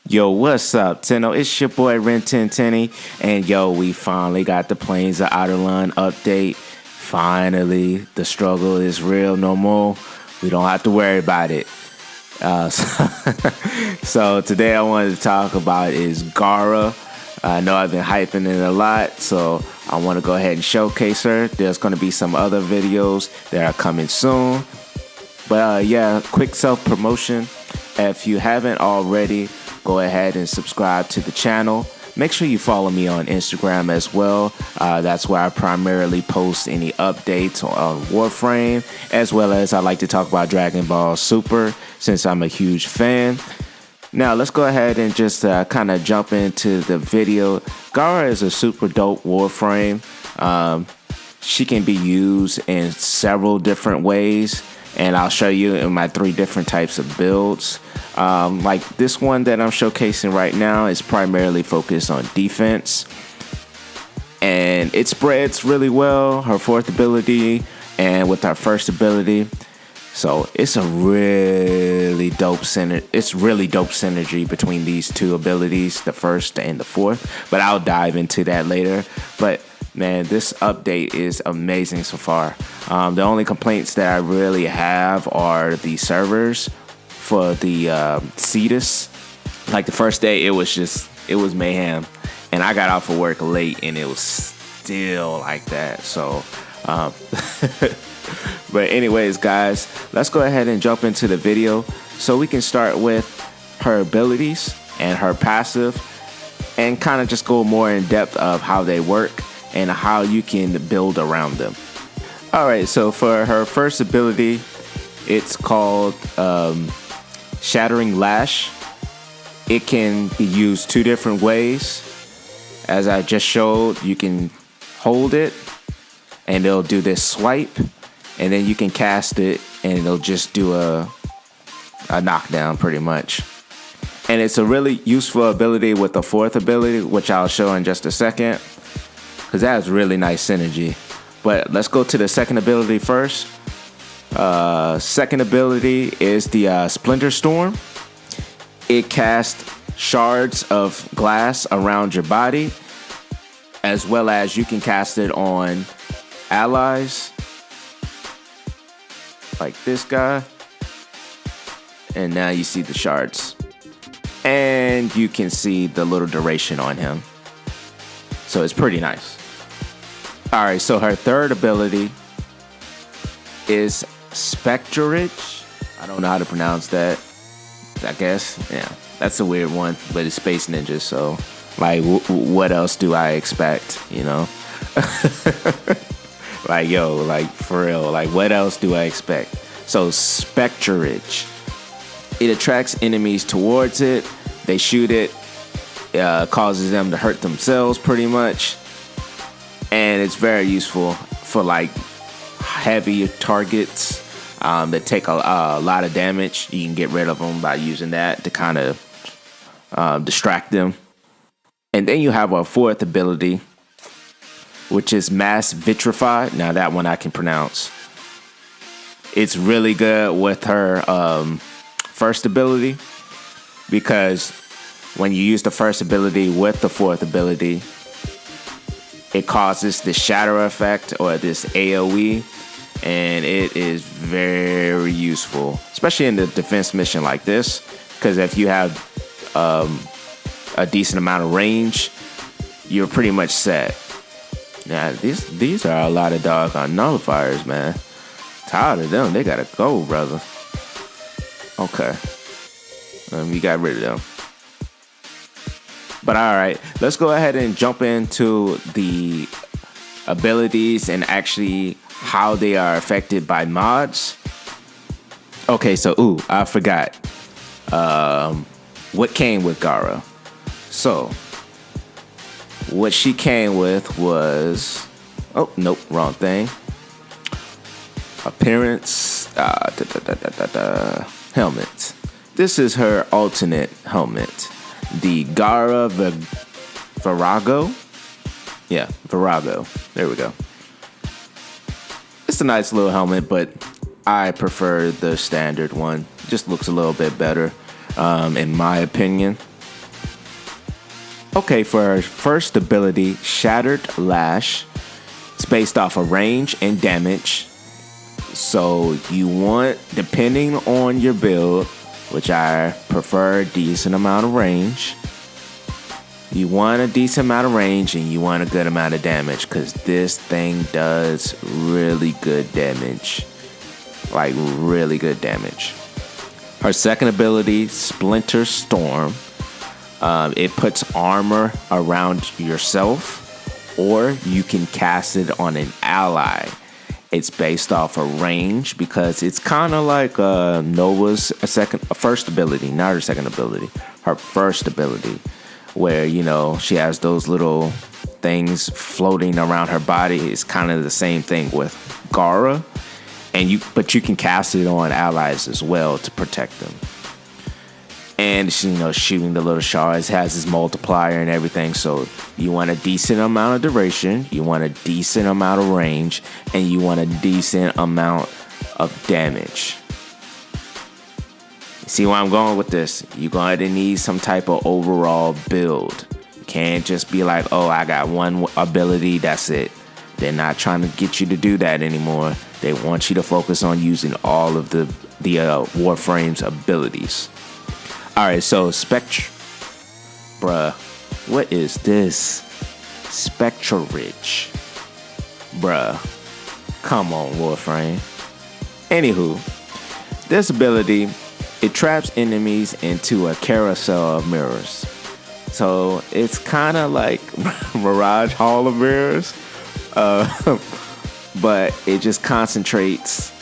Yo, what's up, Tenno? It's your boy Ren Tenny, and yo, we finally got the Plains of Outerland update. Finally, the struggle is real no more. We don't have to worry about it. So today I wanted to talk about is Gara. I know I've been hyping it a lot, so I want to go ahead and showcase her. There's going to be some other videos that are coming soon. But yeah, quick self-promotion. If you haven't already, go ahead and subscribe to the channel. Make sure you follow me on Instagram as well. That's where I primarily post any updates on Warframe, as well as I like to talk about Dragon Ball Super since I'm a huge fan. Now let's go ahead and just kind of jump into the video. Gara is a super dope Warframe. She can be used in several different ways, and I'll show you in my 3 different types of builds. Like this one that I'm showcasing right now is primarily focused on defense, and it spreads really well, her 4th ability and with her 1st ability. So it's a really dope synergy between these 2 abilities, the 1st and the 4th, but I'll dive into that later. But man, this update is amazing so far. The only complaints that I really have are the servers for the Cetus. Like the first day, it was mayhem, and I got off of work late, and it was still like that. So, but anyways, guys, let's go ahead and jump into the video so we can start with her abilities and her passive, and kind of just go more in depth of how they work and how you can build around them. All right, so for her 1st ability, it's called Shattering Lash. It can be used 2 different ways. As I just showed, you can hold it and it'll do this swipe, and then you can cast it and it'll just do a knockdown pretty much. And it's a really useful ability with the 4th ability, which I'll show in just a second, because that has really nice synergy. But let's go to the 2nd ability first. 2nd ability is the Splinter Storm. It casts shards of glass around your body, as well as you can cast it on allies, like this guy. And now you see the shards, and you can see the little duration on him. So it's pretty nice. All right, so her 3rd ability is Spectrage. I don't know how to pronounce that. I guess, yeah, that's a weird one, but it's Space Ninja, so like, what else do I expect, you know? Like, yo, like, for real, like, what else do I expect? So, Spectrage. It attracts enemies towards it. They shoot it. Causes them to hurt themselves, pretty much. And it's very useful for, like, heavy targets that take a lot of damage. You can get rid of them by using that to kind of distract them. And then you have our 4th ability, which is Mass Vitrified. Now that one I can pronounce. It's really good with her 1st ability, because when you use the 1st ability with the 4th ability, it causes this shatter effect, or this AoE, and it is very useful, especially in the defense mission like this, because if you have a decent amount of range, you're pretty much set. Now, these are a lot of doggone nullifiers, man. Tired of them. They gotta go, brother. Okay. We got rid of them. But all right, let's go ahead and jump into the abilities and actually how they are affected by mods. Okay, so I forgot what came with Gara. So what she came with was, oh nope, wrong thing. Appearance, helmet. This is her alternate helmet, the Gara Virago. Yeah, Virago. There we go. It's a nice little helmet, but I prefer the standard one. Just looks a little bit better, in my opinion. Okay, for her first ability, Shattered Lash. It's based off of range and damage. So you want, depending on your build, which I prefer a decent amount of range. You want a decent amount of range and you want a good amount of damage, because this thing does really good damage. Like really good damage. Her second ability, Splinter Storm. It puts armor around yourself, or you can cast it on an ally. It's based off of range because it's kind of like Nova's first ability, not her second ability. Her first ability, where she has those little things floating around her body. It's kind of the same thing with Gara, but you can cast it on allies as well to protect them. And shooting the little shards, has its multiplier and everything. So you want a decent amount of duration, you want a decent amount of range, and you want a decent amount of damage. See where I'm going with this? You're going to need some type of overall build. You can't just be like, oh, I got one ability, that's it. They're not trying to get you to do that anymore. They want you to focus on using all of the Warframe's abilities. Alright, so bruh, what is this? Spectra Ridge. Bruh, come on, Warframe. Anywho, this ability, it traps enemies into a carousel of mirrors. So it's kind of like Mirage Hall of Mirrors, but it just concentrates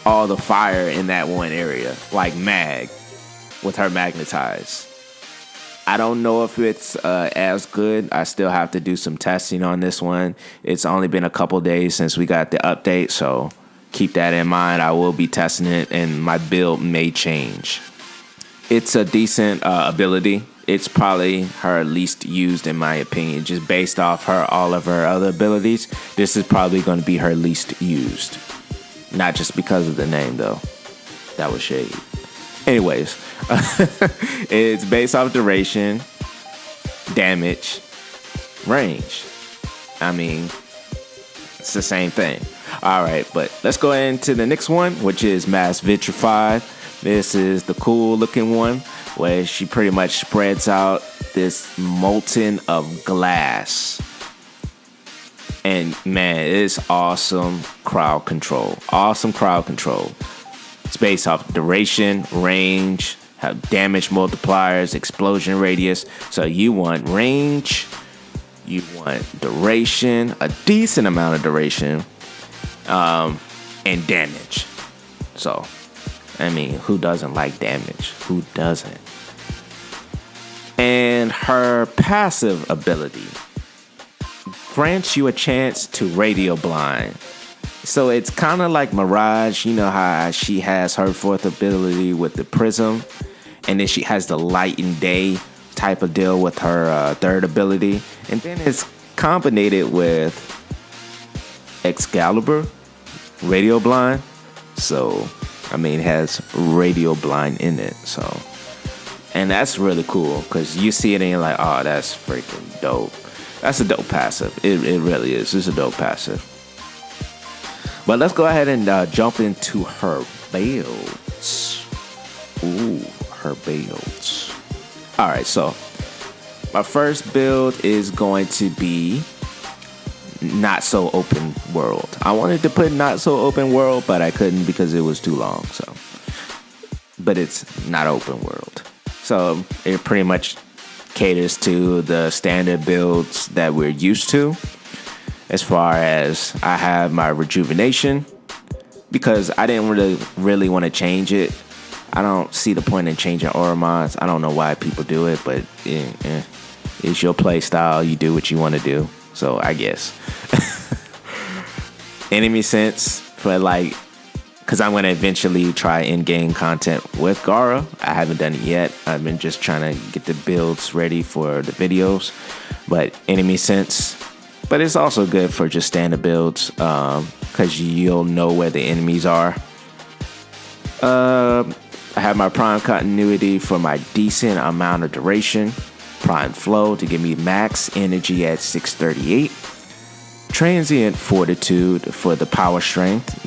all the fire in that one area, like Mag. With her magnetize. I don't know if it's as good. I still have to do some testing on this one. It's only been a couple days since we got the update, so keep that in mind. I will be testing it, and my build may change. It's a decent ability. It's probably her least used, in my opinion, just based off all of her other abilities. This is probably going to be her least used. Not just because of the name, though. That was shade. Anyways, it's based off duration, damage, range. I mean, it's the same thing. All right, but let's go into the next one, which is Mass Vitrified. This is the cool looking one where she pretty much spreads out this molten of glass. And man, it's awesome crowd control. Awesome crowd control. It's based off duration, range, have damage multipliers, explosion radius. So you want range, you want duration, a decent amount of duration, and damage. So, I mean, who doesn't like damage? Who doesn't? And her passive ability grants you a chance to radio blind. So it's kind of like Mirage. You know how she has her fourth ability with the prism, and then she has the light and day type of deal with her third ability, and then it's combined with Excalibur, radio blind. So I mean, it has radio blind in it. So, and that's really cool because you see it and you're like, oh, that's freaking dope. That's a dope passive. It really is. It's a dope passive. But let's go ahead and jump into her builds. Ooh, her builds. All right, so my first build is going to be not so open world. I wanted to put not so open world, but I couldn't because it was too long. So, but it's not open world. So it pretty much caters to the standard builds that we're used to. As far as I have my rejuvenation, because I didn't really want to change it. I don't see the point in changing aura mods. I don't know why people do it, but it's your play style. You do what you want to do. So I guess. Enemy sense for because I'm going to eventually try in-game content with Gara. I haven't done it yet. I've been just trying to get the builds ready for the videos. But enemy sense. But it's also good for just standard builds because you'll know where the enemies are. I have my prime continuity for my decent amount of duration. Prime Flow to give me max energy at 638. Transient Fortitude for the power strength.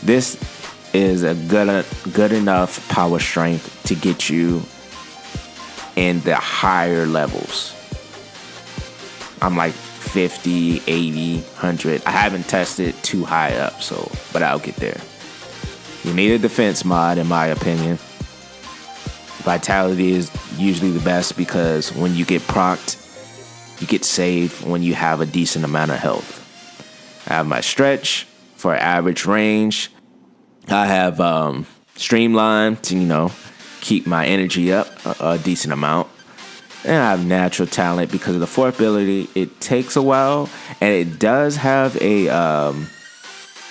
This is a good enough power strength to get you in the higher levels. I'm like 50, 80, 100. I haven't tested too high up, but I'll get there. You need a defense mod, in my opinion. Vitality is usually the best because when you get procced, you get saved when you have a decent amount of health. I have my stretch for average range. I have streamline to, keep my energy up a decent amount. And I have natural talent because of the fourth ability. It takes a while, and it does have a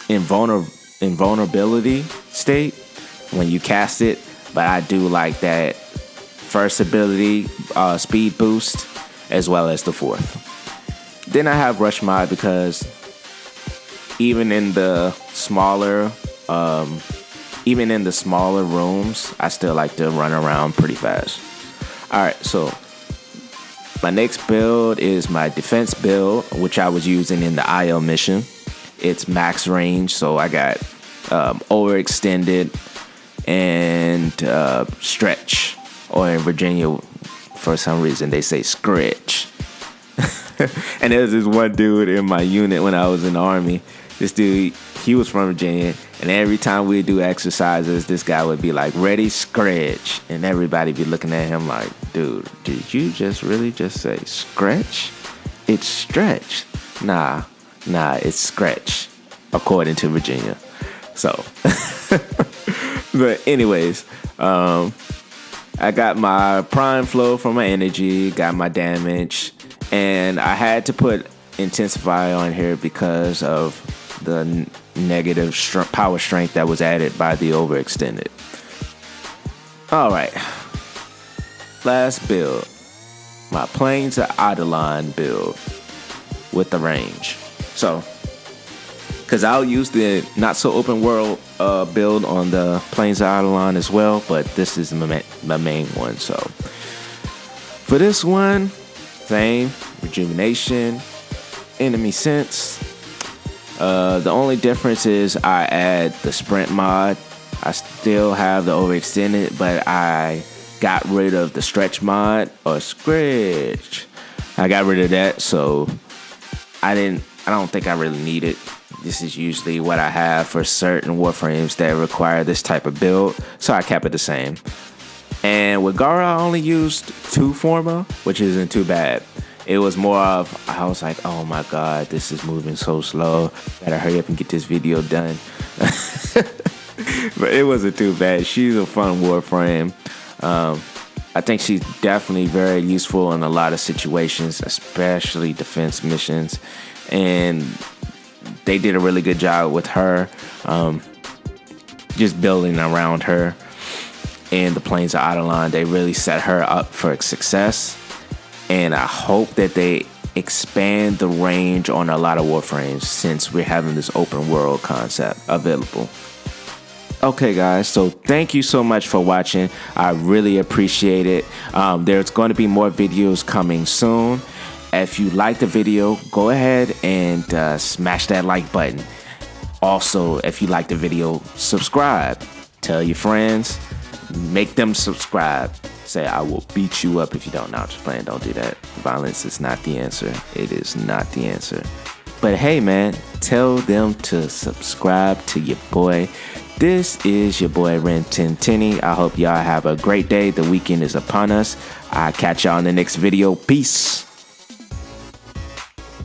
invulnerability state when you cast it. But I do like that first ability, speed boost, as well as the fourth. Then I have rush mod because even in the smaller rooms, I still like to run around pretty fast. All right, so my next build is my defense build, which I was using in the IO mission. It's max range, so I got overextended and stretch, or in Virginia, for some reason, they say scratch. And there's this one dude in my unit when I was in the Army. This dude, he was from Virginia, and every time we do exercises, this guy would be like, ready, scratch. And everybody be looking at him like, dude, did you really just say scratch? It's stretch. Nah, it's scratch, according to Virginia. So, but anyways, I got my prime flow for my energy, got my damage, and I had to put intensify on here because of the negative power strength that was added by the overextended. All right, last build, my Plains of Eidolon build with the range. So, because I'll use the not so open world build on the Plains of Eidolon as well, but this is my main one. So for this one, same rejuvenation, enemy sense. The only difference is I add the sprint mod. I still have the overextended, but I got rid of the stretch mod or scratch. I got rid of that, so I don't think I really need it. This is usually what I have for certain Warframes that require this type of build, so I kept it the same. And with Gara, I only used 2 Forma, which isn't too bad. It was more of, I was like, oh my god, this is moving so slow. Gotta hurry up and get this video done. But it wasn't too bad. She's a fun Warframe. I think she's definitely very useful in a lot of situations, especially defense missions. And they did a really good job with her, just building around her. And the Plains of Eidolon, they really set her up for success. And I hope that they expand the range on a lot of Warframes since we're having this open world concept available. Okay, guys, so thank you so much for watching. I really appreciate it. There's going to be more videos coming soon. If you like the video, go ahead and smash that like button. Also, if you like the video, subscribe. Tell your friends. Make them subscribe. Say, I will beat you up if you don't. No, I'm just playing. Don't do that. Violence is not the answer. It is not the answer. But hey, man, tell them to subscribe to your boy. This is your boy Ren 1010. I hope y'all have a great day. The weekend is upon us. I'll catch y'all in the next video. Peace.